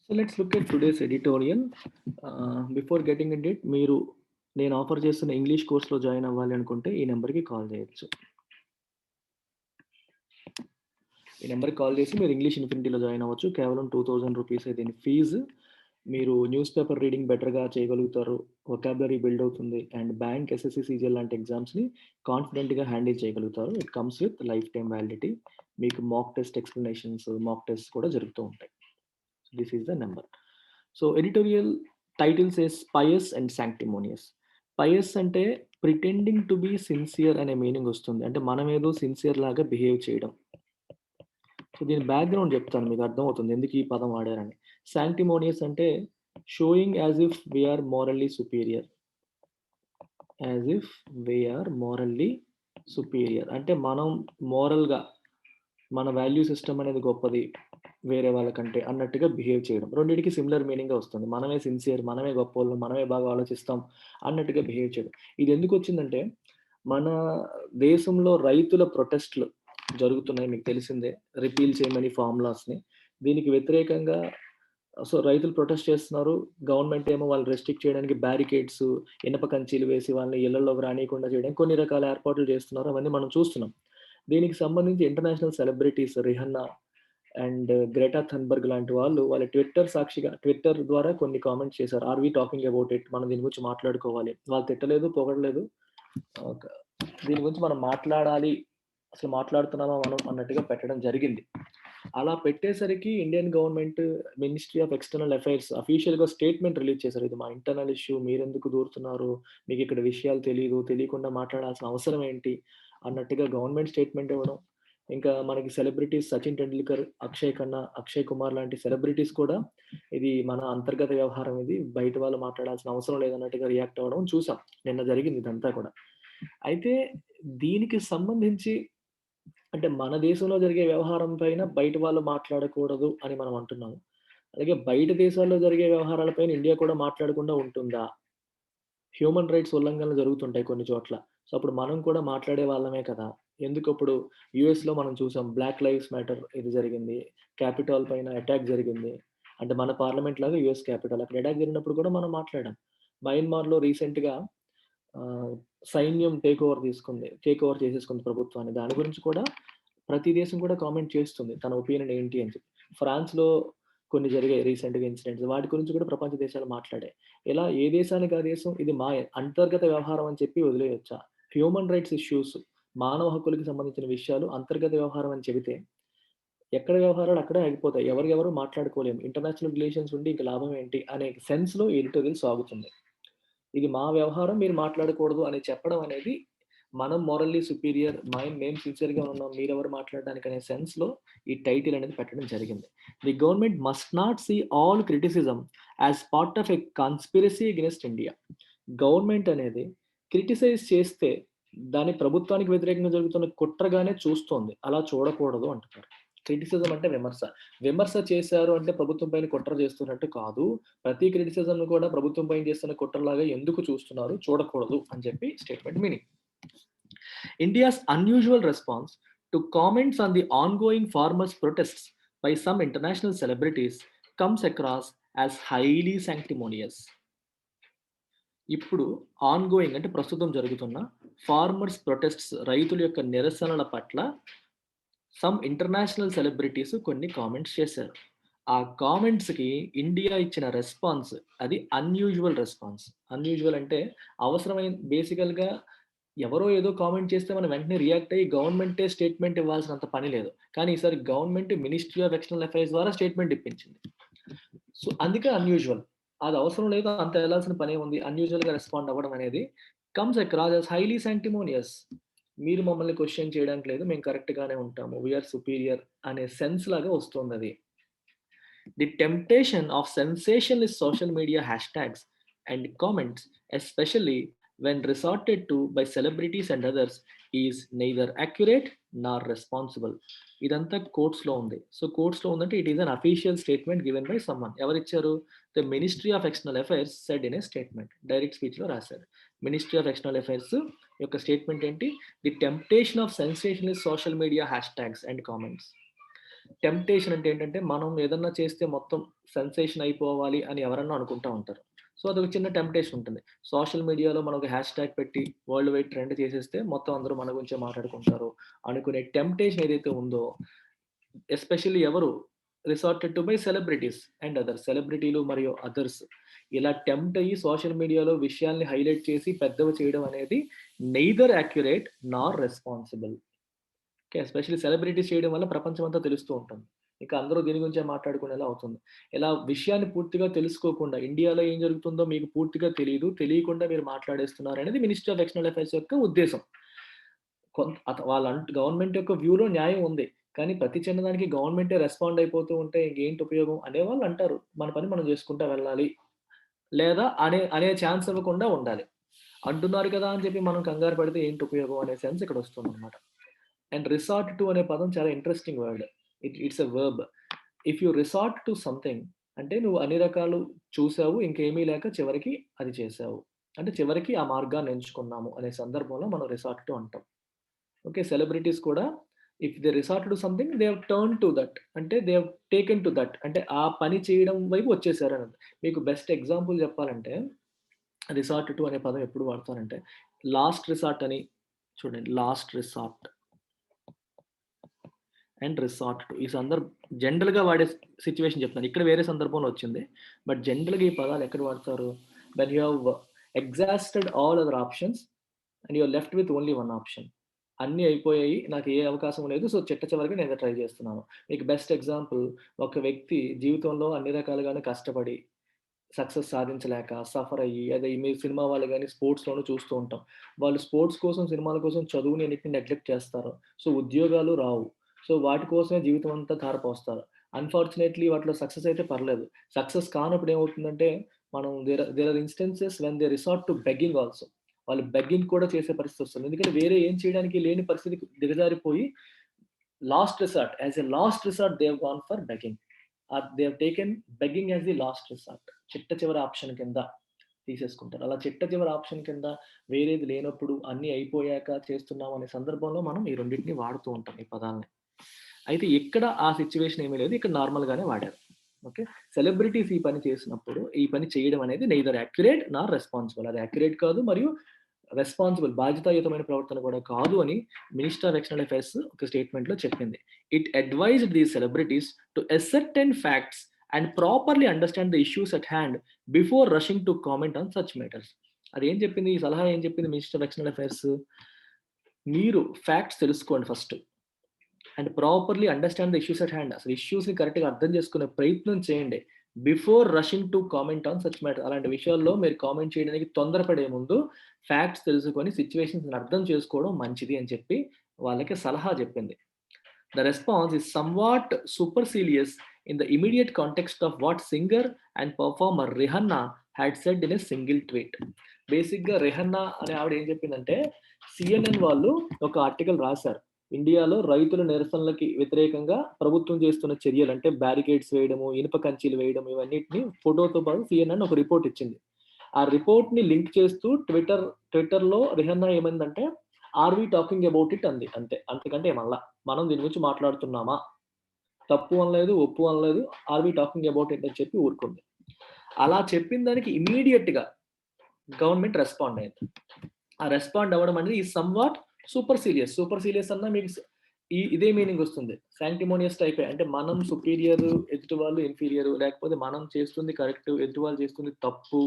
So let's look at today's editorial. Before getting into it, మీరు నేను offer చేస్తున్న English కోర్స్‌లో జాయిన్ అవ్వాలి అనుకుంటే ఈ నెంబర్‌కి కాల్ చేయొచ్చు. ఈ నెంబర్‌కి కాల్ చేసి మీరు ఇంగ్లీష్ ఇన్ఫినిటీలో జాయిన్ అవ్వచ్చు. కేవలం 2000 రూపీసే దీని ఫీజు. మీరు న్యూస్ పేపర్ రీడింగ్ బెటర్‌గా చేయగలుగుతారు. వొకాబులరీ బిల్డ్ అవుతుంది. అండ్ బ్యాంక్, ఎస్ఎస్‌సి, సీజీఎల్ లాంటి ఎగ్జామ్స్‌ని కాన్ఫిడెంట్‌గా హ్యాండిల్ చేయగలుగుతారు. It comes with life time validity. మీకు mock test explanations, mock tests కూడా జరుగుతూ ఉంటాయి. This is the number. So editorial title says pious and sanctimonious. Pious అంటే ప్రిటెండింగ్ టు బి సిన్సియర్ అనే మీనింగ్ వస్తుంది. అంటే మనం ఏదో సిన్సియర్ లాగా బిహేవ్ చేయడం. సో దీని బ్యాక్‌గ్రౌండ్ చెప్తాను, మీకు అర్థమవుతుంది ఎందుకు ఈ పదం వాడారని. సాంక్టిమోనియస్ అంటే showing as if we are morally superior. As if we are morally superior అంటే మనం మోరల్‌గా మన వాల్యూ సిస్టమ్ అనేది గొప్పది వేరే వాళ్ళకంటే అన్నట్టుగా బిహేవ్ చేయడం. రెండిటికి సిమిలర్ మీనింగే వస్తుంది. మనమే సిన్సియర్, మనమే గొప్పోళ్ళం, మనమే బాగా ఆలోచిస్తాం అన్నట్టుగా బిహేవ్ చేయడం. ఇది ఎందుకొచ్చిందంటే, మన దేశంలో రైతుల ప్రొటెస్ట్‌లు జరుగుతున్నాయి, మీకు తెలిసిందే. రిపీల్ చేయమని ఫార్ములాస్‌ని. దీనికి వ్యతిరేకంగా రైతులు ప్రొటెస్ట్ చేస్తున్నారు. గవర్నమెంట్ ఏమో వాళ్ళు రెస్ట్రిక్ట్ చేయడానికి బ్యారికేడ్స్, ఇనప కంచీలు వేసి వాళ్ళని ఇళ్లలోకి రానీయకుండా చేయడానికి కొన్ని రకాల ఏర్పాట్లు చేస్తున్నారు. అవన్నీ మనం చూస్తున్నాం. దీనికి సంబంధించి international celebrities Rihanna and Greta Thunberg లాంటి వాళ్ళు వాళ్ళ ట్విట్టర్ ద్వారా కొన్ని కామెంట్స్ చేశారు. Are we talking about it? మనం దీని గురించి మాట్లాడుకోవాలి. వాళ్ళు తిట్టలేదు, పొగడలేదు. ఒక దీని గురించి మనం మాట్లాడాలి. అసలు మాట్లాడుతున్నామా మనం అన్నట్టుగా పెట్టడం జరిగింది. అలా పెట్టేసరికి Indian government ministry of external affairs అఫీషియల్‌గా స్టేట్మెంట్ రిలీజ్ చేశారు. ఇది మా ఇంటర్నల్ ఇష్యూ. మీరెందుకు దూరుతున్నారు? మీకిక్కడ విషయాలు తెలీదు. తెలియకుండా మాట్లాడాల్సిన అవసరం ఏంటి? అన్నట్టుగా గవర్నమెంట్ స్టేట్మెంట్ ఇవ్వడం. ఇంకా మనకి సెలబ్రిటీస్ సచిన్ టెండూల్కర్, అక్షయ్ ఖన్నా, అక్షయ్ కుమార్ లాంటి సెలబ్రిటీస్ కూడా ఇది మన అంతర్గత వ్యవహారం, ఇది బయట వాళ్ళు మాట్లాడాల్సిన అవసరం లేదన్నట్టుగా రియాక్ట్ అవ్వడం చూసాం. నిన్న జరిగింది ఇదంతా కూడా. అయితే దీనికి సంబంధించి అంటే మన దేశంలో జరిగే వ్యవహారం పైన బయట వాళ్ళు మాట్లాడకూడదు అని మనం అంటున్నాము. అలాగే బయట దేశాల్లో జరిగే వ్యవహారాల పైన ఇండియా కూడా మాట్లాడకుండా ఉంటుందా? హ్యూమన్ రైట్స్ ఉల్లంఘనలు జరుగుతుంటాయి కొన్ని చోట్ల. సో, అప్పుడు మనం కూడా మాట్లాడే వాళ్ళమే కదా! ఎందుకప్పుడు యూఎస్‌లో మనం చూసాం, బ్లాక్ లైవ్స్ మ్యాటర్ ఇది జరిగింది. క్యాపిటల్ పైన అటాక్ జరిగింది. అంటే మన పార్లమెంట్ లాగా యూఎస్ క్యాపిటల్. అక్కడ అటాక్ జరిగినప్పుడు కూడా మనం మాట్లాడాం. మయన్మార్‌లో రీసెంట్‌గా ఆహ్, సైన్యం టేక్ ఓవర్ చేసేసుకుంది ప్రభుత్వాన్ని. దాని గురించి కూడా ప్రతి దేశం కూడా కామెంట్ చేస్తుంది. తన ఒపీనియన్ ఏంటి అని చెప్పి. ఫ్రాన్స్‌లో కొన్ని జరిగాయి రీసెంట్‌గా ఇన్సిడెంట్స్. వాటి గురించి కూడా ప్రపంచ దేశాలు మాట్లాడాయి. ఇలా ఏ దేశానికి ఆ దేశం ఇది మా అంతర్గత వ్యవహారం అని చెప్పి వదిలేయొచ్చా? హ్యూమన్ రైట్స్ ఇష్యూస్, మానవ హక్కులకి సంబంధించిన విషయాలు అంతర్గత వ్యవహారం అని చెబితే, ఎక్కడ వ్యవహారాలు అక్కడే ఆగిపోతాయి. ఎవరు మాట్లాడుకోలేము. ఇంటర్నేషనల్ రిలేషన్స్ ఉండి ఇంక లాభం ఏంటి అనే సెన్స్‌లో ఈ ఎడిటోరియల్ సాగుతుంది. ఇది మా వ్యవహారం, మీరు మాట్లాడకూడదు అని చెప్పడం అనేది, మనం మోరల్లీ సుపీరియర్, మేము సిన్సియర్‌గా ఉన్నాం, మీరెవరు మాట్లాడడానికి అనే సెన్స్‌లో ఈ టైటిల్ అనేది పెట్టడం జరిగింది. The government must not see all criticism as part of a conspiracy against India. Government అనేది క్రిటిసైజ్ చేస్తే దాన్ని ప్రభుత్వానికి వ్యతిరేకంగా జరుగుతున్న కుట్రగానే చూస్తోంది. అలా చూడకూడదు అంటున్నారు. క్రిటిసిజం అంటే విమర్శ. విమర్శ చేశారు అంటే ప్రభుత్వం పైన కుట్ర చేస్తున్నట్టు కాదు. ప్రతి క్రిటిసిజంను కూడా ప్రభుత్వం పైన చేస్తున్న కుట్రలాగా ఎందుకు చూస్తున్నారు? చూడకూడదు అని చెప్పి statement meaning. India's unusual response to comments on the ongoing farmers' protests by some international celebrities comes across as highly sanctimonious. ఇప్పుడు ఆన్‌గోయింగ్ అంటే ప్రస్తుతం జరుగుతున్న ఫార్మర్స్ ప్రొటెస్ట్స్, రైతుల యొక్క నిరసనల పట్ల సమ్ ఇంటర్నేషనల్ సెలబ్రిటీస్ కొన్ని కామెంట్స్ చేశారు. ఆ కామెంట్స్‌కి ఇండియా ఇచ్చిన రెస్పాన్స్ అది అన్‌యూజువల్ రెస్పాన్స్. అన్‌యూజువల్ అంటే బేసికల్‌గా ఎవరో ఏదో కామెంట్ చేస్తే మనం వెంటనే రియాక్ట్ అయ్యి గవర్నమెంటే స్టేట్మెంట్ ఇవ్వాల్సినంత పని లేదు. కానీ ఈసారి government ministry of external affairs ద్వారా స్టేట్మెంట్ ఇప్పించింది. సో, అందుకే అన్‌యూజువల్. అది అవసరం లేదు. అంత ఎళ్ళాల్సిన పనేముంది. అన్‌యూజువల్‌గా రెస్పాండ్ అవ్వడం అనేది కమ్స్ అక్రాస్ యాస్ హైలీ సాంక్టిమోనియస్. మీరు మమ్మల్ని క్వెషన్ చేయడానికి లేదు. మేము కరెక్ట్ గానే ఉంటాము. వి ఆర్ సుపీరియర్ అనే సెన్స్ లాగా వస్తోందది. The temptation of sensationalist social media hashtags and comments, especially when resorted to by celebrities and others, is neither accurate nor responsible. ఇదంతా కోట్స్‌లో ఉంది. సో, కోట్స్‌లో ఉందంటే it is an official statement given by someone. ఎవరిచ్చారు? The ministry of external affairs said in a statement. Direct స్పీచ్‌లో రాశారు. Ministry of external affairs యొక్క statement ఏంటి? The temptation of sensationalist social media hashtags and comments. Temptation అంటే ఏంటంటే, మనం ఏదన్నా చేస్తే మొత్తం సెన్సేషన్ అయిపోవాలి అని ఎవరన్నా అనుకుంటా ఉంటారు. సో, అదొక చిన్న టెంప్టేషన్ ఉంటుంది. సోషల్ మీడియాలో మనం ఒక హ్యాష్ ట్యాగ్ పెట్టి వరల్డ్ వైడ్ ట్రెండ్ చేసేస్తే మొత్తం అందరూ మన గురించే మాట్లాడుకుంటారు అనుకునే టెంప్టేషన్ ఏదైతే ఉందో, ఎస్పెషల్లీ ఎవరు resorted to buy celebrities and others. సెలబ్రిటీలు మరియు అదర్స్ ఇలా టెంప్ట్ అయ్యి సోషల్ మీడియాలో విషయాల్ని హైలైట్ చేసి పెద్దవి చేయడం అనేది నెయిదర్ యాక్యురేట్ నార్ రెస్పాన్సిబుల్. ఓకే. ఎస్పెషల్లీ సెలబ్రిటీస్ చేయడం వల్ల ప్రపంచమంతా తెలుస్తూ ఉంటుంది. ఇక అందరూ దీని గురించే మాట్లాడుకునేలా అవుతుంది. ఇలా విషయాన్ని పూర్తిగా తెలుసుకోకుండా ఇండియాలో ఏం జరుగుతుందో మీకు పూర్తిగా తెలీదు. తెలియకుండా మీరు మాట్లాడేస్తున్నారనేది మినిస్ట్రీ ఆఫ్ ఎక్స్టర్నల్ అఫైర్స్ యొక్క ఉద్దేశం. గవర్నమెంట్ యొక్క వ్యూలో న్యాయం ఉంది. కానీ ప్రతి చిన్నదానికి గవర్నమెంటే రెస్పాండ్ అయిపోతూ ఉంటే ఇంకేంటి ఉపయోగం అనేవాళ్ళు అంటారు. మన పని మనం చేసుకుంటా వెళ్ళాలి. లేదా అనే ఛాన్స్ ఇవ్వకుండా ఉండాలి. అంటున్నారు కదా అని చెప్పి మనం కంగారు పడితే ఏంటి ఉపయోగం అనే సెన్స్ ఇక్కడొస్తుందన్నమాట. అండ్ రిసార్ట్ టు అనే పదం చాలా interesting word. It's a verb. If you resort to something అంటే నువ్వు అన్ని రకాలు చూసావు. ఇంకేమీ లేక చివరికి అది చేసావు. అంటే చివరికి ఆ మార్గాన్ని ఎంచుకున్నాము అనే సందర్భంలో మనం రిసార్ట్ టు అంటాం. ఓకే. సెలబ్రిటీస్ కూడా if they resort to something they have turned to that. అంటే they have taken to that. అంటే ఆ పని చేయడం వైపు వచ్చేసారని. మీకు బెస్ట్ ఎగ్జాంపుల్ చెప్పాలంటే రిసార్ట్ టు అనే పదం ఎప్పుడు వాడతారంటే లాస్ట్ రిసార్ట్ అని చూడండి. Last resort and resort to ఈ జనరల్‌గా వాడే సిట్యుయేషన్ చెప్తున్నాను. ఇక్కడ వేరే సందర్భంలో వచ్చింది. బట్ జనరల్‌గా ఈ పదాలు ఎక్కడ వాడతారు? When you have exhausted all other options and you are left with only one option. అన్నీ అయిపోయాయి. నాకు ఏ అవకాశం లేదు. సో, చిట్ట చివరికి నేను ట్రై చేస్తున్నాను. మీకు బెస్ట్ ఎగ్జాంపుల్ ఒక వ్యక్తి జీవితంలో అన్ని రకాలుగాను కష్టపడి సక్సెస్ సాధించలేక సఫర్ అయ్యి అదే మీరు సినిమా వాళ్ళు గాని స్పోర్ట్స్‌లోనూ చూస్తూ ఉంటాం. వాళ్ళు స్పోర్ట్స్ కోసం, సినిమాల కోసం చదువుని అన్నిటిని నెగ్లెక్ట్ చేస్తారు. సో, ఉద్యోగాలు రావు. సో, వాటి కోసమే జీవితం అంతా ధారపోస్తారు. అన్‌ఫార్చునేట్‌లీ వాటిలో సక్సెస్ అయితే పర్లేదు. సక్సెస్ కానప్పుడు ఏమవుతుందంటే మనం there are instances when they resort to begging also. వాళ్ళు బెగ్గింగ్ కూడా చేసే పరిస్థితి వస్తుంది. ఎందుకంటే వేరే ఏం చేయడానికి లేని పరిస్థితికి దిగజారిపోయి last resort as a last resort they have gone for begging. They have taken begging as the last resort. చిట్ట చివరి ఆప్షన్ కింద తీసేసుకుంటారు. అలా చిట్ట చివరి ఆప్షన్ కింద వేరేది లేనప్పుడు అన్నీ అయిపోయాక చేస్తున్నాం అనే సందర్భంలో మనం ఈ రెండిటిని వాడుతూ ఉంటాం ఈ పదాల్ని. అయితే ఇక్కడ ఆ సిట్యుయేషన్ ఏమీ లేదు. ఇక్కడ నార్మల్‌గానే వాడారు. ఓకే. సెలబ్రిటీస్ ఈ పని చేసినప్పుడు ఈ పని చేయడం అనేది నెయిదర్ యాక్యురేట్ నార్ రెస్పాన్సిబుల్. అది యాక్యురేట్ కాదు మరియు రెస్పాన్సిబుల్ బాధ్యతాయుతమైన ప్రవర్తన కూడా కాదు అని మినిస్టర్ ఆఫ్ ఎక్స్టర్నల్ అఫైర్స్ ఒక స్టేట్మెంట్‌లో చెప్పింది. It advised these celebrities to ascertain facts and properly understand the issues at hand before rushing to comment on such matters. అదేం చెప్పింది? ఈ సలహా ఏం చెప్పింది మినిస్టర్ ఆఫ్ ఎక్స్టర్నల్ అఫైర్స్? మీరు ఫ్యాక్ట్స్ తెలుసుకోండి first. And properly understand the issues at hand. అసలు ఇష్యూస్‌ని కరెక్ట్‌గా అర్థం చేసుకునే ప్రయత్నం చేయండి. Before rushing to comment on such matter. అలాంటి విషయాల్లో మీరు కామెంట్ చేయడానికి తొందరపడే ముందు ఫ్యాక్ట్స్ తెలుసుకొని సిట్యుయేషన్స్‌ని అర్థం చేసుకోవడం మంచిది అని చెప్పి వాళ్ళకి సలహా చెప్పింది. The response is somewhat supercilious in the immediate context of what singer and performer Rihanna had said in a single tweet. బేసిక్‌గా రిహన్నా అనే ఆవిడ ఏం చెప్పిందంటే, సీఎన్ఎన్ వాళ్ళు ఒక ఆర్టికల్ రాసారు. ఇండియాలో రైతుల నిరసనలకి వ్యతిరేకంగా ప్రభుత్వం చేస్తున్న చర్యలు అంటే బ్యారికేడ్స్ వేయడము, ఇనుప కంచెలు వేయడం ఇవన్నిటిని ఫోటోతో పాటు సీఎన్ఎన్ ఒక రిపోర్ట్ ఇచ్చింది. ఆ రిపోర్ట్‌ని లింక్ చేస్తూ ట్విట్టర్‌లో రిహన్నా ఏమైందంటే, are we talking about it అంది అంతే. అంతకంటే ఏమనల. మనం దీని గురించి మాట్లాడుతున్నామా? తప్పు అనలేదు, ఒప్పు అనలేదు. Are we talking about it అని చెప్పి ఊరుకుంది. అలా చెప్పిన దానికి ఇమ్మీడియేట్‌గా గవర్నమెంట్ రెస్పాండ్ అయింది. ఆ రెస్పాండ్ అవ్వడం అనేది ఈ సమ్‌వాట్ సూపర్‌సీలియస్. సూపర్‌సీలియస్ అన్నా మీకు ఇదే మీనింగ్ వస్తుంది. సాంక్టిమోనియస్ టైపే. అంటే మనం సుపీరియర్, ఎదుటి వాళ్ళు ఇన్ఫీరియర్ లేకపోతే మనం చేస్తుంది కరెక్ట్, ఎదుటి వాళ్ళు చేస్తుంది తప్పు.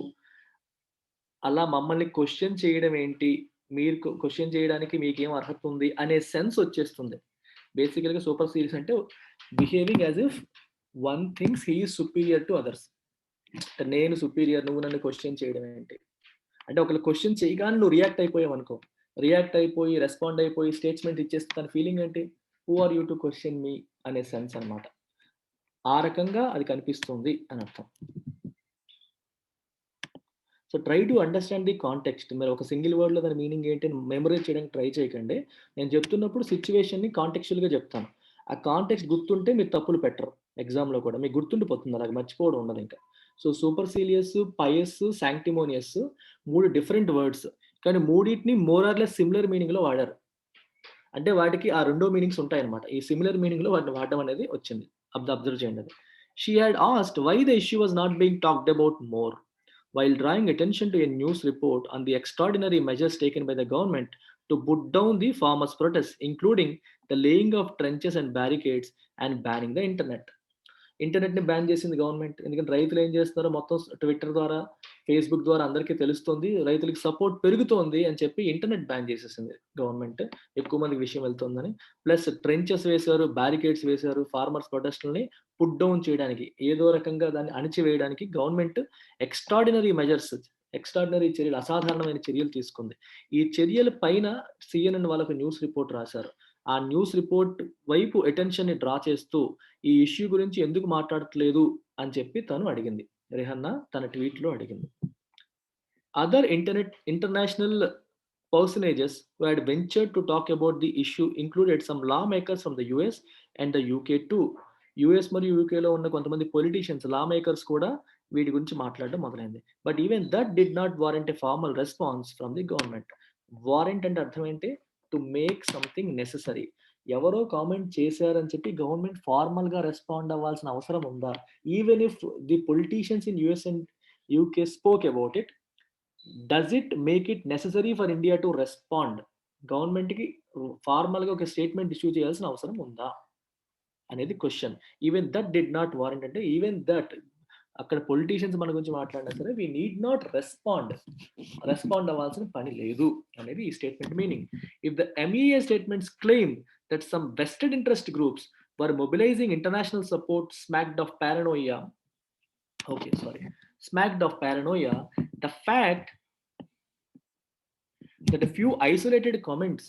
అలా మమ్మల్ని క్వెషన్ చేయడం ఏంటి? మీరు క్వెషన్ చేయడానికి మీకేం అర్హత ఉంది అనే సెన్స్ వచ్చేస్తుంది. బేసికల్‌గా సూపర్ సీరియస్ అంటే behaving as if one thinks he is superior to others. నేను సుపీరియర్ నువ్వు నన్ను క్వెషన్ చేయడం ఏంటి? అంటే ఒకళ్ళు క్వెషన్ చేయగానే నువ్వు రియాక్ట్ అయిపోయావనుకో. రియాక్ట్ అయిపోయి, రెస్పాండ్ అయిపోయి స్టేట్మెంట్ ఇచ్చేస్తే తన ఫీలింగ్ ఏంటి? Who are you to question me అనే సెన్స్ అన్నమాట. ఆ రకంగా అది కనిపిస్తుంది అని అర్థం. So, try to understand the context. మీరు ఒక సింగిల్ వర్డ్‌లో దాని మీనింగ్ ఏంటి అని మెమరైజ్ చేయడానికి ట్రై చేయకండి. నేను చెప్తున్నప్పుడు సిట్యుయేషన్‌ని కాంటెక్చువల్‌గా చెప్తాను. ఆ కాంటెక్స్ట్ గుర్తుంటే మీరు తప్పులు పెట్టరు. ఎగ్జామ్‌లో కూడా. మీకు గుర్తుండిపోతుంది అలాగ మర్చిపోవడం ఉండదింక. So, supercilious, pious, sanctimonious 3 different words. కానీ మూడిటిని మోర్ ఆర్ లెస్ సిమిలర్ మీనింగ్‌లో వాడారు. అంటే వాటికి ఆ 2 మీనింగ్స్ ఉంటాయన్నమాట. ఈ సిమిలర్ మీనింగ్‌లో వాటిని వాడడం అనేది వచ్చింది. అబ్జర్వ్ చేయండి అది. She had asked why the issue was not being talked about more. While drawing attention to a news report on the extraordinary measures taken by the government to put down the farmers' protests, including the laying of trenches and barricades and banning the internet. ఇంటర్నెట్‌ని ban చేసింది government. ఎందుకంటే రైతులు ఏం చేస్తున్నారో మొత్తం Twitter ద్వారా, Facebook ద్వారా అందరికీ తెలుస్తుంది. రైతులకి సపోర్ట్ పెరుగుతోంది అని చెప్పి ఇంటర్నెట్ బ్యాన్ చేసేసింది గవర్నమెంట్. ఎక్కువ మందికి విషయం వెళ్తుందని. ప్లస్ ట్రెంచెస్ వేశారు, బారికేడ్స్ వేశారు. ఫార్మర్స్ ప్రొటెస్ట్‌లని పుట్ డౌన్ చేయడానికి, ఏదో రకంగా దాన్ని అణిచివేయడానికి గవర్నమెంట్ ఎక్స్ట్రార్డినరీ మెజర్స్, ఎక్స్ట్రార్డినరీ చర్యలు, అసాధారణమైన చర్యలు తీసుకుంది. ఈ చర్యల పైన సీఎన్ఎన్ వాళ్ళొక న్యూస్ రిపోర్ట్ రాశారు. ఆ న్యూస్ రిపోర్ట్ వైపు అటెన్షన్‌ని డ్రా చేస్తూ ఈ ఇష్యూ గురించి ఎందుకు మాట్లాడట్లేదు అని చెప్పి తను అడిగింది. రిహన్నా తన ట్వీట్‌లో అడిగింది. Other international personages who had ventured to talk about the issue included some lawmakers from the US and the UK too. US మరియు యూకేలో ఉన్న కొంతమంది పొలిటీషియన్స్, లా మేకర్స్ కూడా వీటి గురించి మాట్లాడడం మొదలైంది. But even that did not warrant a formal response from the government. Warrant అంటే అర్థం ఏంటి? To make something necessary. ఎవరో కామెంట్ చేశారని చెప్పి గవర్నమెంట్ ఫార్మల్ గా రెస్పాండ్ అవ్వాల్సిన అవసరం ఉందా? Even if the politicians in US and UK spoke about it, does it make it necessary for India to respond? గవర్నమెంట్‌కి ఫార్మల్‌గా ఒక స్టేట్మెంట్ ఇష్యూ చేయాల్సిన అవసరం ఉందా? అనేది question. Even that did not warrant అంటే ఈవెన్ దట్ అక్కడ పొలిటీషియన్స్ మన గురించి మాట్లాడినా సరే వి నీడ్ నాట్ రెస్పాండ్ అవ్వాల్సిన పని లేదు అనేది ఈ statement meaning. If the MEA statements claim that some vested interest groups were mobilising international support smacked of paranoia. Smacked of paranoia, the fact that a few isolated comments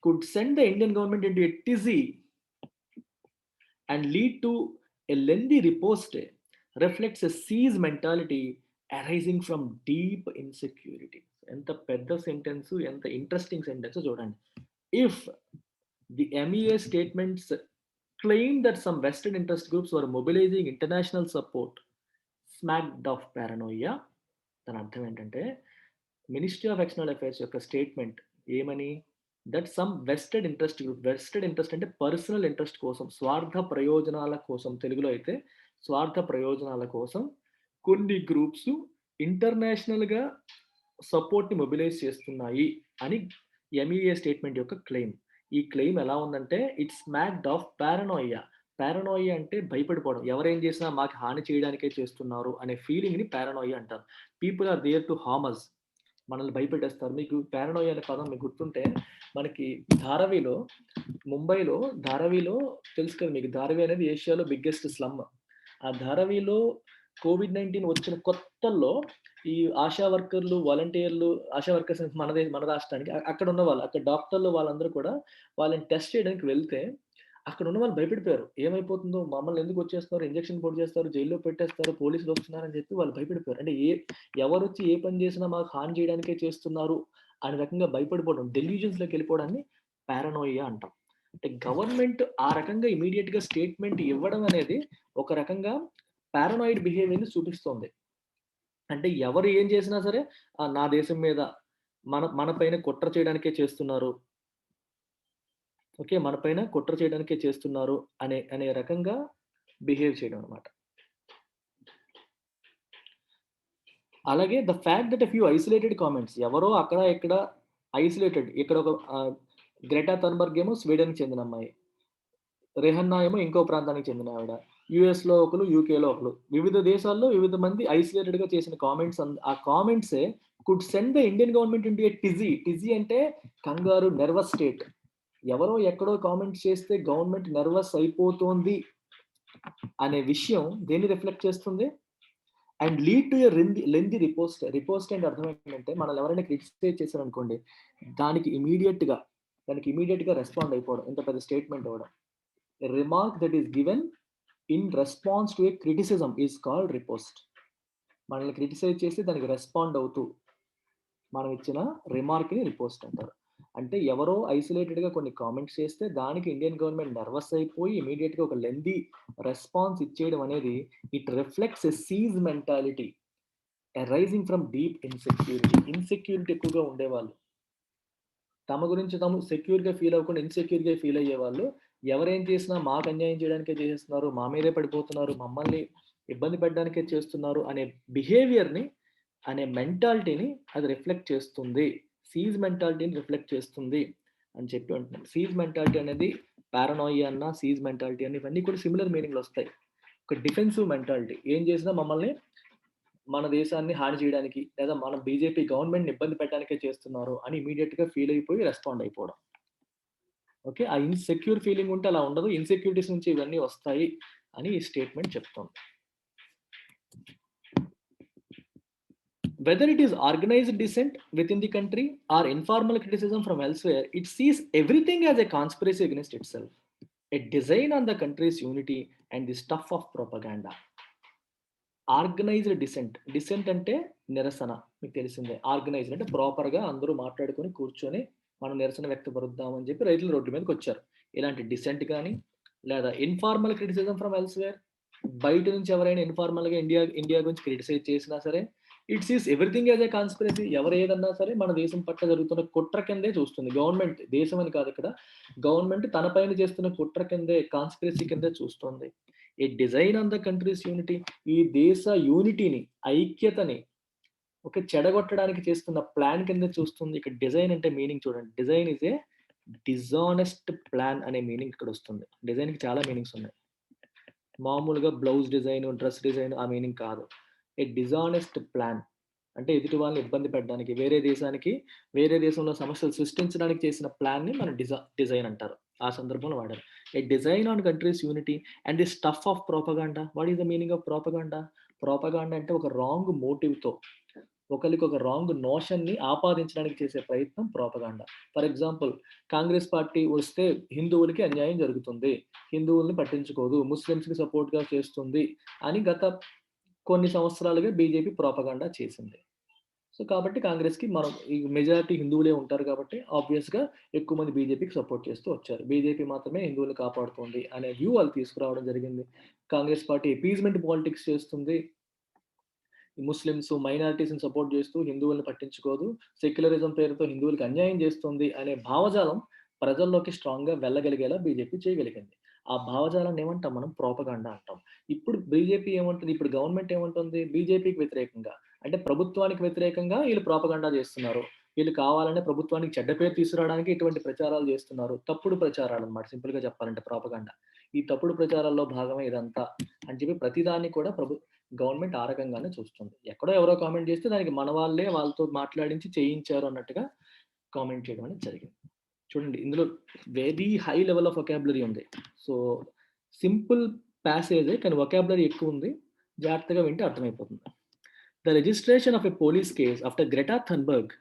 could send the Indian government into a tizzy and lead to a lengthy riposte reflects a siege mentality arising from deep insecurity. ఎంత పెద్ద sentence, ఎంత interesting sentence చూడండి. If the MEA statements claim that some vested interest groups were mobilizing international support smacked of paranoia, దాని అర్థం ఏంటంటే ministry of external affairs యొక్క statement ఏమని, that some vested interest group, vested interest అంటే personal interest కోసం, స్వార్థ ప్రయోజనాల కోసం, తెలుగులో అయితే స్వార్థ ప్రయోజనాల కోసం కొన్ని గ్రూప్స్ ఇంటర్నేషనల్గా సపోర్ట్ని మొబిలైజ్ చేస్తున్నాయి అని ఎంఈఏ స్టేట్మెంట్ యొక్క క్లెయిమ్. ఈ క్లెయిమ్ ఎలా ఉందంటే ఇట్స్ స్మాక్డ్ ఆఫ్ పారనోయా. పారనోయా అంటే భయపడిపోవడం, ఎవరేం చేసినా మాకు హాని చేయడానికే చేస్తున్నారు అనే ఫీలింగ్ని పారనోయా అంటారు. People are there to harm us, మనల్ని భయపెట్టేస్తారు. మీకు పారనోయా అనే పదం మీకు గుర్తుంటే మనకి ధారావిలో, ముంబైలో ధారావిలో తెలుసు కదా మీకు, ధారావి అనేది ఏషియాలో బిగ్గెస్ట్ స్లమ్. ఆ ధారావిలో COVID-19 వచ్చిన కొత్తల్లో ఈ ఆశా వర్కర్లు, వాలంటీర్లు, ఆశా వర్కర్స్ మన రాష్ట్రానికి అక్కడ ఉన్న వాళ్ళు, అక్కడ డాక్టర్లు వాళ్ళందరూ కూడా వాళ్ళని టెస్ట్ చేయడానికి వెళ్తే అక్కడ ఉన్న వాళ్ళు భయపడిపోయారు. ఏమైపోతుందో, మమ్మల్ని ఎందుకు వచ్చేస్తున్నారు, ఇంజెక్షన్ పొడి చేస్తారు, జైల్లో పెట్టేస్తారు, పోలీసులు వస్తున్నారని చెప్పి వాళ్ళు భయపడిపోయారు. అంటే ఎవరొచ్చి ఏ పని చేసినా మాకు హాని చేయడానికే చేస్తున్నారు అనే రకంగా భయపడిపోవడం, డెల్యూజన్స్‌లోకి వెళ్ళిపోవడాన్ని పారనోయియా అంటాం. అంటే గవర్నమెంట్ ఆ రకంగా ఇమ్మీడియేట్‌గా స్టేట్మెంట్ ఇవ్వడం అనేది ఒక రకంగా పారనాయిడ్ బిహేవియర్‌ని చూపిస్తోంది. అంటే ఎవరు ఏం చేసినా సరే నా దేశం మీద మన పైన కుట్ర చేయడానికే చేస్తున్నారు. ఓకే. మన పైన కుట్ర చేయడానికే చేస్తున్నారు అనే రకంగా బిహేవ్ చేయడం అన్నమాట. అలాగే the fact that a few isolated comments, ఎవరో అక్కడ ఇక్కడ ఐసోలేటెడ్, ఇక్కడ ఒక గ్రెటా థర్న్బర్గ్ ఏమో స్వీడన్‌కి చెందిన అమ్మాయి. రెహన్నా ఏమో ఇంకో ప్రాంతానికి చెందిన ఆవిడ. యూఎస్‌లో ఒకళ్ళు, యూకేలో ఒకళ్ళు. వివిధ దేశాల్లో వివిధ మంది ఐసోలేటెడ్‌గా చేసిన కామెంట్స్, ఆ కామెంట్సే could send the Indian government into a tizzy. Tizzy అంటే కంగారు, నెర్వస్ స్టేట్. ఎవరో ఎక్కడో కామెంట్స్ చేస్తే గవర్నమెంట్ నెర్వస్ అయిపోతోంది అనే విషయం దేన్ని రిఫ్లెక్ట్ చేస్తుంది? And lead to a lengthy riposte. Riposte అంటే అర్థం ఏంటంటే మనల్ని ఎవరైనా క్రిటిసైజ్ చేశారనుకోండి, దానికి ఇమ్మీడియేట్‌గా రెస్పాండ్ అయిపోవడం. ఇంత పెద్ద స్టేట్మెంట్ ఇవ్వడం. A remark that is given in response to a criticism is called riposte. మనల్ని క్రిటిసైజ్ చేసి దానికి రెస్పాండ్ అవుతూ మనం ఇచ్చిన రిమార్క్‌ని రిపోస్ట్ అంటారు. అంటే ఎవరో ఐసోలేటెడ్‌గా కొన్ని కామెంట్స్ చేస్తే దానికి ఇండియన్ గవర్నమెంట్ నర్వస్ అయిపోయి ఇమ్మీడియేట్‌గా ఒక లెంథీ రెస్పాన్స్ ఇచ్చేయడం అనేది it reflects a seize mentality arising from deep insecurity. Insecurity ఎక్కువగా ఉండేవాళ్ళు, తమ గురించి తాము సెక్యూర్‌గా ఫీల్ అవ్వకుండా ఇన్‌సెక్యూర్‌గా ఫీల్ అయ్యేవాళ్ళు, ఎవరేం చేసినా మాకు అన్యాయం చేయడానికే చేసేస్తున్నారు, మా మీదే పడిపోతున్నారు, మమ్మల్ని ఇబ్బంది పెట్టడానికే చేస్తున్నారు అనే బిహేవియర్‌ని, అనే మెంటాలిటీని అది రిఫ్లెక్ట్ చేస్తుంది. సీజ్ మెంటాలిటీని రిఫ్లెక్ట్ చేస్తుంది అని చెప్పి అంటున్నాను. సీజ్ మెంటాలిటీ అనేది పారనోయియా అన్నా, సీజ్ మెంటాలిటీ అన్న ఇవన్నీ కూడా సిమిలర్ మీనింగ్‌లొస్తాయి. ఒక డిఫెన్సివ్ మెంటాలిటీ. ఏం చేసినా మమ్మల్ని మన దేశాన్ని హాని చేయడానికి లేదా మన బీజేపీ గవర్నమెంట్‌ని ఇబ్బంది పెట్టడానికే చేస్తున్నారు అని ఇమ్మీడియేట్‌గా ఫీల్ అయిపోయి రెస్పాండ్ అయిపోవడం. ఓకే. ఆ ఇన్‌సెక్యూర్ ఫీలింగ్ ఉంటే అలా ఉండదు. ఇన్‌సెక్యూరిటీస్ నుంచి ఇవన్నీ వస్తాయి అని ఈ స్టేట్మెంట్ చెప్తోంది. Whether it is organized dissent within the country or informal criticism from elsewhere, it sees everything as a conspiracy against itself, a design on the country's unity and the stuff of propaganda. Organised dissent. Dissent అంటే నిరసన. మీకు తెలిసిందే. Organised అంటే ప్రాపర్‌గా అందరూ మాట్లాడుకొని, కూర్చొని మనం నిరసన వ్యక్తపరుద్దాం అని చెప్పి రైతులు రోడ్డు మీదకొచ్చారు. ఇలాంటి డిసెంట్ గాని, లేదా ఇన్ఫార్మల్ క్రిటిసిజం ఫ్రమ్ ఎల్స్‌వేర్, బయట నుంచి ఎవరైనా ఇన్ఫార్మల్‌గా ఇండియా ఇండియా గురించి క్రిటిసైజ్ చేసినా సరే, it sees everything as a conspiracy. ఎవరు ఏదన్నా సరే మన దేశం పట్ల జరుగుతున్న కుట్ర కిందే చూస్తుంది. గవర్నమెంట్, దేశం అని కాదు ఇక్కడ. గవర్నమెంట్ తన పైన చేస్తున్న కుట్ర కిందే, కాన్స్పిరసీ కిందే చూస్తోంది. A design on the country's unity, ఈ దేశ యూనిటీని, ఐక్యతని చెడగొట్టడానికి చేస్తున్న ప్లాన్ కింద చూస్తుంది. ఇక్కడ డిజైన్ అంటే మీనింగ్ చూడండి. Design is a dishonest plan అనే మీనింగ్ ఇక్కడొస్తుంది. డిజైన్‌కి చాలా మీనింగ్స్ ఉన్నాయి. మామూలుగా బ్లౌజ్ డిజైన్, డ్రెస్ డిజైన్ ఆ మీనింగ్ కాదు. ఏ డిజానెస్ట్ ప్లాన్ అంటే ఎదుటి వాళ్ళని ఇబ్బంది పెట్టడానికి, వేరే దేశంలో సమస్యలు సృష్టించడానికి చేసిన ప్లాన్‌ని మనం డిజైన్ అంటారు. ఆ సందర్భంలో వాడారు. A design on country's unity and the stuff of propaganda. What is the meaning of propaganda? Propaganda అంటే ఒక రాంగ్ మోటివ్‌తో, ఒకళ్ళకి ఒక రాంగ్ నోషన్‌ని ఆపాదించడానికి చేసే ప్రయత్నం propaganda. For example, Congress party వస్తే హిందువులకి అన్యాయం జరుగుతుంది, హిందువుల్ని పట్టించుకోదు, ముస్లిమ్స్‌కి సపోర్ట్‌గా చేస్తుంది అని గత కొన్ని సంవత్సరాలుగా బీజేపీ ప్రొపగాండా చేసింది. సో, కాబట్టి కాంగ్రెస్‌కి మనం ఈ మెజారిటీ హిందువులే ఉంటారు కాబట్టి ఆబ్వియస్‌గా ఎక్కువ మంది బీజేపీకి సపోర్ట్ చేస్తూ వచ్చారు. బీజేపీ మాత్రమే హిందువుల్ని కాపాడుతోంది అనే వ్యూ వాళ్ళు తీసుకురావడం జరిగింది. కాంగ్రెస్ పార్టీ అపీస్‌మెంట్ పాలిటిక్స్ చేస్తుంది. ముస్లిమ్స్, మైనారిటీస్‌ని సపోర్ట్ చేస్తూ హిందువుల్ని పట్టించుకోదు, సెక్యులరిజం పేరుతో హిందువులకి అన్యాయం చేస్తుంది అనే భావజాలం ప్రజల్లోకి స్ట్రాంగ్‌గా వెళ్ళగలిగేలా బీజేపీ చేయగలిగింది. ఆ భావజాలాన్ని ఏమంటాం మనం? ప్రొపగాండా అంటాం. ఇప్పుడు బీజేపీ ఏమంటుంది? ఇప్పుడు గవర్నమెంట్ ఏమంటుంది? బీజేపీకి వ్యతిరేకంగా, అంటే ప్రభుత్వానికి వ్యతిరేకంగా ఈళ్ళు ప్రొపగాండా చేస్తున్నారు. వీళ్ళు కావాలనే ప్రభుత్వానికి చెడ్డ పేరు తీసుకురావడానికి ఇటువంటి ప్రచారాలు చేస్తున్నారు. తప్పుడు ప్రచారాలన్నమాట సింపుల్‌గా చెప్పాలంటే ప్రొపగాండా. ఈ తప్పుడు ప్రచారాల్లో భాగమే ఇదంతా అని చెప్పి ప్రతిదాన్ని కూడా గవర్నమెంట్ ఆ రకంగానే చూస్తుంది. ఎక్కడో ఎవరో కామెంట్ చేస్తే దానికి మన వాళ్ళే వాళ్ళతో మాట్లాడించి చేయించారు అన్నట్టుగా కామెంట్ చేయడం అనేది జరిగింది. చూడండి ఇందులో very high level of vocabulary ఉంది. సో, సింపుల్ ప్యాసేజే కానీ వొకాబులరీ ఎక్కువుంది. జాగ్రత్తగా వింటే అర్థమైపోతుంది. The registration of a police case after Greta Thunberg,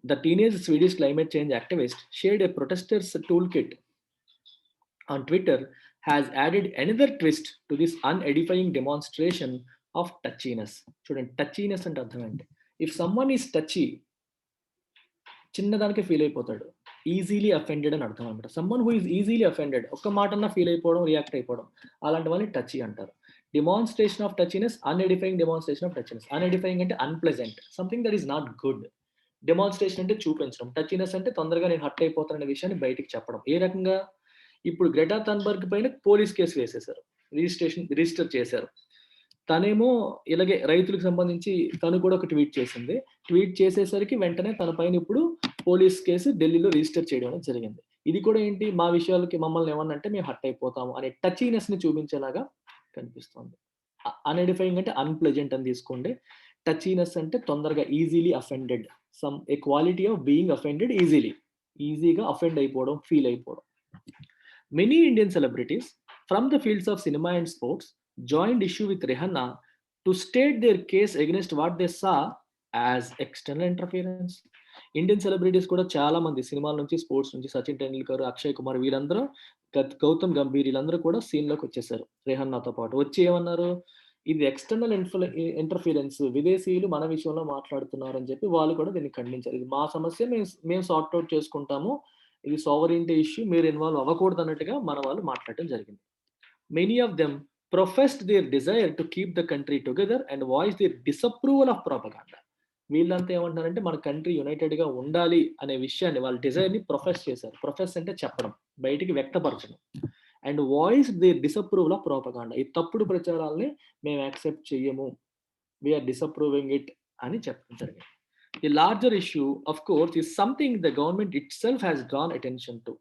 the teenage Swedish climate change activist shared a protesters tool kit on Twitter has added another twist to this unedifying demonstration of touchiness. చూడండి టచీనెస్ అంటే అర్థం ఏంటి? If someone is touchy, చిన్నదానికే feel అయిపోతాడు. Easily offended అని అర్థం అనమాట. Someone who is easily offended, ఒక్క మాటన్నా ఫీల్ అయిపోవడం, రియాక్ట్ అయిపోవడం. అలాంటి వాళ్ళని టచీ అంటారు. Demonstration of touchiness, unedifying demonstration of touchiness. Unedifying అంటే unpleasant, something that is not good. Demonstration అంటే చూపించడం. టచీనెస్ అంటే తొందరగా నేను హర్ట్ అయిపోతాననే విషయాన్ని బయటికి చెప్పడం. ఏ రకంగా? ఇప్పుడు గ్రెటా థన్బర్గ్ పైన పోలీస్ కేస్ వేసేశారు. రిజిస్టర్ చేశారు. తనేమో ఇలాగే రైతులకు సంబంధించి తను కూడా ఒక ట్వీట్ చేసింది. ట్వీట్ చేసేసరికి వెంటనే తన పైన ఇప్పుడు పోలీస్ కేసు ఢిల్లీలో రిజిస్టర్ చేయడం అనేది జరిగింది. ఇది కూడా ఏంటి? మా విషయాలకి మమ్మల్ని ఏమన్నా అంటే మేము హర్ట్ అయిపోతాము అనే టచీనెస్‌ని చూపించేలాగా కనిపిస్తోంది. అన్‌ఎడిఫైయింగ్ అంటే అన్‌ప్లెజెంట్ అని తీసుకోండి. టచీనెస్ అంటే తొందరగా easily offended. A quality of being offended easily. ఈజీగా అఫెండ్ అయిపోవడం, ఫీల్ అయిపోవడం. Many Indian celebrities from the fields of cinema and sports joined issue with Rihanna to state their case against what they saw as external interference. Indian celebrities కూడా చాలా మంది సినిమాల నుంచి, sports నుంచి సచిన్ టెండూల్కర్, అక్షయ్ కుమార్ వీళ్ళందరూ, గౌతమ్ గంభీర్ వీళ్ళందరూ కూడా సీన్‌లోకి వచ్చేసారు. రిహాన్నాతో పాటు వచ్చి ఏమన్నారు? ఇది ఎక్స్టర్నల్ ఇంటర్ఫియరెన్స్, విదేశీయులు మన విషయంలో మాట్లాడుతున్నారు అని చెప్పి వాళ్ళు కూడా దీన్ని ఖండించారు. ఇది మా సమస్య, మేము సార్ట్ ఔట్ చేసుకుంటాము. ఇది సావరెయింటీ ఇష్యూ, మీరు ఇన్వాల్వ్ అవ్వకూడదు అన్నట్టుగా మన వాళ్ళు మాట్లాడటం జరిగింది. Many of them professed their desire to keep the country together and voice their disapproval of propaganda. వీళ్ళంతా ఏమంటున్నారంటే మన కంట్రీ యునైటెడ్‌గా ఉండాలి అనే విషయాన్ని వాళ్ళ డిజైర్‌ని ప్రొఫెస్ చేశారు. ప్రొఫెస్ అంటే చెప్పడం, బయటికి వ్యక్తపరచడం. And voice their disapproval of propaganda. ఈ తప్పుడు ప్రచారాల్ని మేము యాక్సెప్ట్ చెయ్యము. వి ఆర్ డిసప్రూవింగ్ ఇట్ అని చెప్పడం జరిగింది. The larger issue of course is something the government it self has drawn attention to.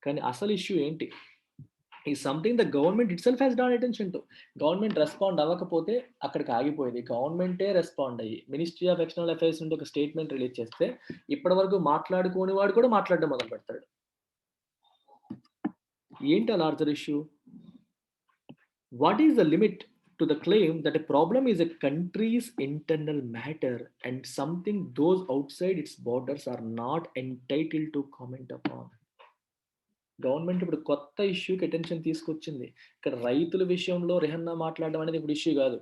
కానీ అసలు ఇష్యూ ఏంటి? ఈ something the government it self has drawn attention to. Government respond అవ్వకపోతే అక్కడికి ఆగిపోయేది. గవర్నమెంటే రెస్పాండ్ అయ్యి మినిస్ట్రీ ఆఫ్ ఎక్స్టర్నల్ అఫైర్స్ నుండి ఒక స్టేట్మెంట్ రిలీజ్ చేస్తే ఇప్పటి వరకు మాట్లాడుకోని వాడు కూడా మాట్లాడడం మొదలు పెడతాడు. ఏంటి ఆ larger issue? What is the limit to the claim that a problem is a country's internal matter and something those outside its borders are not entitled to comment upon. Government ఇప్పుడు కొత్త ఇష్యూకి అటెన్షన్ తీసుకొచ్చింది. ఇక్కడ రైతుల విషయంలో రెహన్నా మాట్లాడడం అనేది ఇప్పుడు issue కాదు.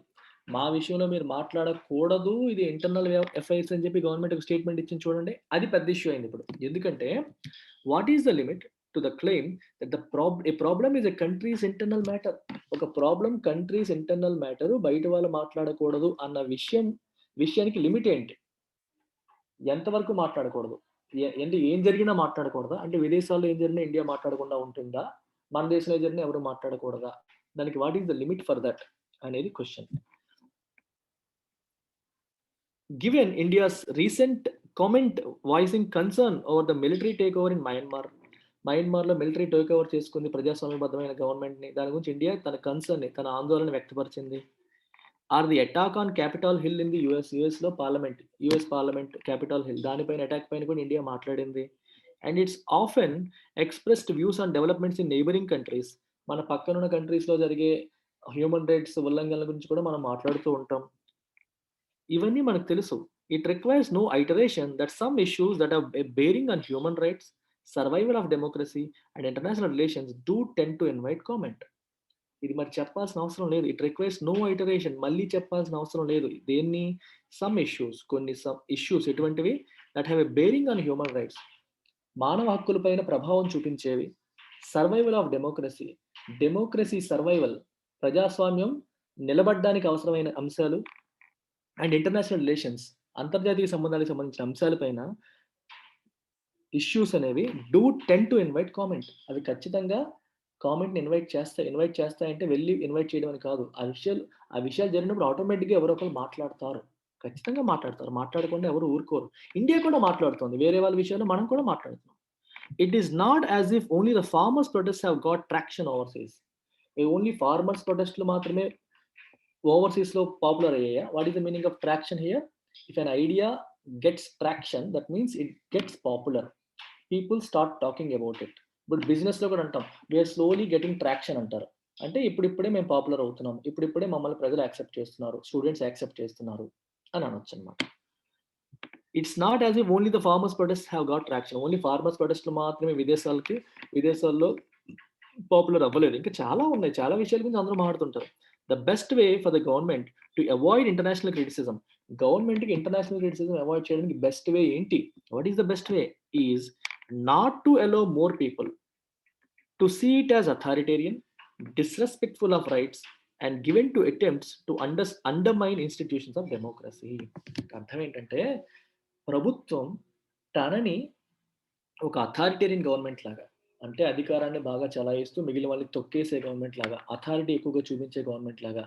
మా విషయంలో మీరు మాట్లాడకూడదు, ఇది ఇంటర్నల్ అఫైర్స్ అని చెప్పి గవర్నమెంట్ ఒక స్టేట్మెంట్ ఇచ్చింది చూడండి, అది పెద్ద ఇష్యూ అయింది ఇప్పుడు. ఎందుకంటే what is the limit to the claim that A problem is a countries internal matter. ఒక ప్రాబ్లం కంట్రీస్ ఇంటర్నల్ మ్యాటర్, బయట వాళ్ళు మాట్లాడకూడదు అన్న విషయానికి లిమిట్ ఏంటి? ఎంతవరకు మాట్లాడకూడదు? అంటే ఏం జరిగినా మాట్లాడకూడదా? అంటే విదేశాల్లో ఏం జరిగినా ఇండియా మాట్లాడకుండా ఉంటుందా? మన దేశంలో ఏం జరిగినా ఎవరు మాట్లాడకూడదా? దానికి what is the limit for that అనేది question. Given India's recent comment voicing concern over the military takeover in Myanmar, మయన్మార్లో మిలిటరీ టేక్ ఓవర్ చేసుకుంది ప్రజాస్వామ్యబద్ధమైన గవర్నమెంట్ని, దాని గురించి ఇండియా తన కన్సర్న్, తన ఆందోళన వ్యక్తపరిచింది. Or the attack on Capitol Hill in the యుఎస్లో యుఎస్ పార్లమెంట్ క్యాపిటల్ హిల్, దానిపైన అటాక్ పైన కూడా ఇండియా మాట్లాడింది. And it's often expressed views on developments in neighbouring countries. మన పక్కనున్న కంట్రీస్లో జరిగే హ్యూమన్ రైట్స్ ఉల్లంఘనల గురించి కూడా మనం మాట్లాడుతూ ఉంటాం. ఇవన్నీ మనకు తెలుసు. It requires no iteration that some issues that are bearing on human rights, survival of democracy and international relations do tend to invite comment. ఇది మరి చెప్పాల్సిన అవసరం లేదు. ఇట్ రిక్వైర్స్ నో ఐటరేషన్, మళ్ళీ చెప్పాల్సిన అవసరం లేదు. దేన్ని? సమ్ ఇష్యూస్, కొన్ని ఇష్యూస్ ఎటువంటివి? That have a bearing on human rights, మానవ హక్కులపైన ప్రభావం చూపించేవి. సర్వైవల్ ఆఫ్ డెమోక్రసీ సర్వైవల్, ప్రజాస్వామ్యం నిలబడడానికి అవసరమైన అంశాలు. అండ్ ఇంటర్నేషనల్ రిలేషన్స్, అంతర్జాతీయ సంబంధాలకు సంబంధించిన అంశాలపైన ఇష్యూస్ అనేవి do tend to invite comment. అవి ఖచ్చితంగా కామెంట్ని ఇన్వైట్ చేస్తాయంటే వెళ్ళి ఇన్వైట్ చేయడం అని కాదు. ఆ విషయాలు జరిగినప్పుడు ఆటోమేటిక్గా ఎవరో ఒకరు మాట్లాడతారు, ఖచ్చితంగా మాట్లాడతారు. మాట్లాడకుండా ఎవరు ఊరుకోరు. ఇండియా కూడా మాట్లాడుతుంది, వేరే వాళ్ళ విషయాల్లో మనం కూడా మాట్లాడుతున్నాం. It is not as if only the farmers protest have got traction overseas. Only farmers ప్రొటెస్ట్లు మాత్రమే ఓవర్సీస్ లో పాపులర్ అయ్యాయా? What is the meaning of traction here? If an idea gets traction, that means it gets popular. People start talking about it. ఇప్పుడు business లో కూడా అంటాం, we are slowly getting traction అంటారు. అంటే ఇప్పుడిప్పుడే మేము పాపులర్ అవుతున్నాం, ఇప్పుడిప్పుడే మమ్మల్ని ప్రజలు యాక్సెప్ట్ చేస్తున్నారు, స్టూడెంట్స్ యాక్సెప్ట్ చేస్తున్నారు అని అనొచ్చు అనమాట. It's not as if only the farmers protest have got traction. Only farmers ప్రొటెస్ట్లు మాత్రమే విదేశాల్లో పాపులర్ అవ్వలేదు. ఇంకా చాలా ఉన్నాయి, చాలా విషయాల గురించి అందరూ మాట్లాడుతుంటారు. The best way for the government to avoid international criticism. గవర్నమెంట్కి ఇంటర్నేషనల్ క్రిటిసిజం అవాయిడ్ చేయడానికి బెస్ట్ వే ఏంటి? What is the best way? Is not to allow more people to see it as authoritarian, disrespectful of rights and given to attempts to undermine institutions of democracy. అర్థం ఏంటంటే ప్రభుత్వం తనని ఒక authoritarian government లాగా, అంటే అధికారాన్ని బాగా చలాయిస్తూ మిగిలిన వాళ్ళని తొక్కేసే గవర్నమెంట్ లాగా, అథారిటీ ఎక్కువగా చూపించే గవర్నమెంట్ లాగా,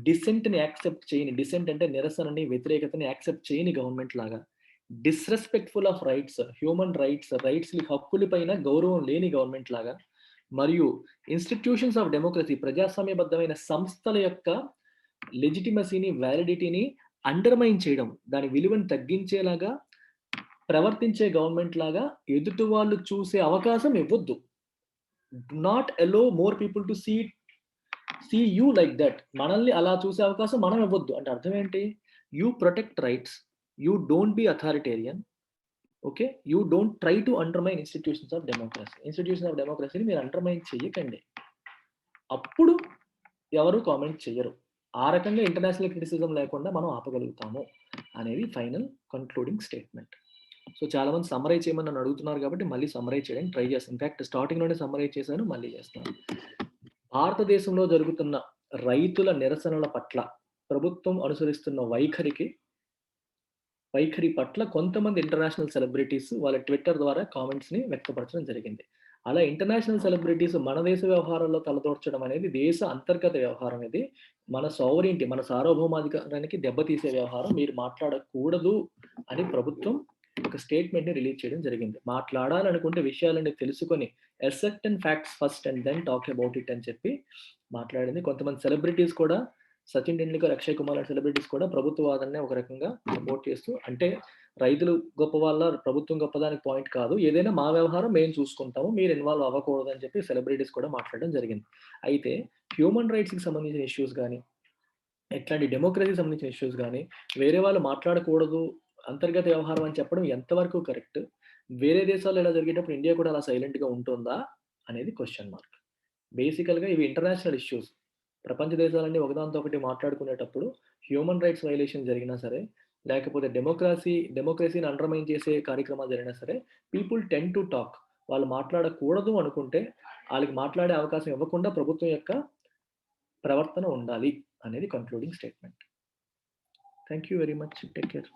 డిసెంట్ని యాక్సెప్ట్ చేయని, డిసెంట్ అంటే నిరసనని, వ్యతిరేకతని యాక్సెప్ట్ చేయని గవర్నమెంట్ లాగా, disrespectful of rights, human rights హక్కులపైన గౌరవం లేని గవర్నమెంట్ లాగా, మరియు ఇన్స్టిట్యూషన్స్ ఆఫ్ డెమోక్రసీ, ప్రజాస్వామ్యబద్ధమైన సంస్థల యొక్క లెజిటిమసీని, వ్యాలిడిటీని అండర్మైన్ చేయడం, దాని విలువను తగ్గించేలాగా ప్రవర్తించే గవర్నమెంట్ లాగా ఎదుటి వాళ్ళు చూసే అవకాశం ఇవ్వద్దు. Not allow more people to see you like that. మనల్ని అలా చూసే అవకాశం మనం ఇవ్వద్దు. అంటే అర్థం ఏంటి? You protect rights, you don't be authoritarian, okay? You don't try to undermine institutions of డెమోక్రసీని మీరు అండర్మైన్ చెయ్యకండి. అప్పుడు ఎవరు కామెంట్ చెయ్యరు. ఆ రకంగా ఇంటర్నేషనల్ క్రిటిసిజం లేకుండా మనం ఆపగలుగుతాము అనేది ఫైనల్ కన్క్లూడింగ్ స్టేట్మెంట్. సో చాలా మంది సమ్మరైజ్ చేయమని నన్ను అడుగుతున్నారు కాబట్టి మళ్ళీ సమ్మరైజ్ చేయడానికి ట్రై చేస్తాను. ఇన్ఫాక్ట్ స్టార్టింగ్లోనే సమ్మరైజ్ చేశాను, మళ్ళీ చేస్తాను. భారతదేశంలో జరుగుతున్న రైతుల నిరసనల పట్ల ప్రభుత్వం అనుసరిస్తున్న వైఖరికి వైఖరి పట్ల కొంతమంది ఇంటర్నేషనల్ సెలబ్రిటీస్ వాళ్ళ ట్విట్టర్ ద్వారా కామెంట్స్‌ని వ్యక్తపరచడం జరిగింది. అలా ఇంటర్నేషనల్ సెలబ్రిటీస్ మన దేశ వ్యవహారాల్లో తలదూర్చడం అనేది దేశ అంతర్గత వ్యవహారం ఇది. మన సావరీన్టీ, మన సార్వభౌమాధికారానికి దెబ్బతీసే వ్యవహారం. మీరు మాట్లాడకూడదు అని ప్రభుత్వం ఒక స్టేట్మెంట్‌ని రిలీజ్ చేయడం జరిగింది. మాట్లాడాలనుకుంటే విషయాలన్నీ తెలుసుకొని ascertain facts first and then talk about it అని చెప్పి మాట్లాడింది. కొంతమంది సెలబ్రిటీస్ కూడా 'సచిన్ టెండూల్కర్', 'అక్షయ్ కుమార్' లాంటి సెలబ్రిటీస్ కూడా ప్రభుత్వ వాదననే ఒక రకంగా సపోర్ట్ చేస్తూ అంటే రైతులు గొప్పవాళ్ళ, ప్రభుత్వం గొప్పదానికి పాయింట్ కాదు. ఏదైనా మా వ్యవహారం మేము చూసుకుంటాము. మీరు ఇన్వాల్వ్ అవ్వకూడదని చెప్పి సెలబ్రిటీస్ కూడా మాట్లాడడం జరిగింది. అయితే హ్యూమన్ రైట్స్‌కి సంబంధించిన ఇష్యూస్ గాని, ఇట్లాంటి డెమోక్రసీకి సంబంధించిన ఇష్యూస్ గాని, వేరే వాళ్ళు మాట్లాడకూడదు, అంతర్గత వ్యవహారం అని చెప్పడం ఎంతవరకు కరెక్ట్? వేరే దేశాల్లో ఇలా జరిగేటప్పుడు ఇండియా కూడా అలా సైలెంట్‌గా ఉంటుందా? అనేది క్వెషన్ మార్క్. బేసికల్‌గా ఇవి ఇంటర్నేషనల్ ఇష్యూస్. ప్రపంచ దేశాలన్నీ ఒకదానితో ఒకటి మాట్లాడుకునేటప్పుడు హ్యూమన్ రైట్స్ వయలేషన్ జరిగినా సరే, లేకపోతే డెమోక్రసీని అండర్‌మైన్ చేసే కార్యక్రమాలు జరిగినా సరే, పీపుల్ టెండ్ టు టాక్. వాళ్ళు మాట్లాడకూడదు అనుకుంటే, ఆళ్ళకి మాట్లాడే అవకాశం ఇవ్వకుండా ప్రభుత్వం యొక్క ప్రవర్తన ఉండాలి అనేది concluding statement. Thank you very much. Take care.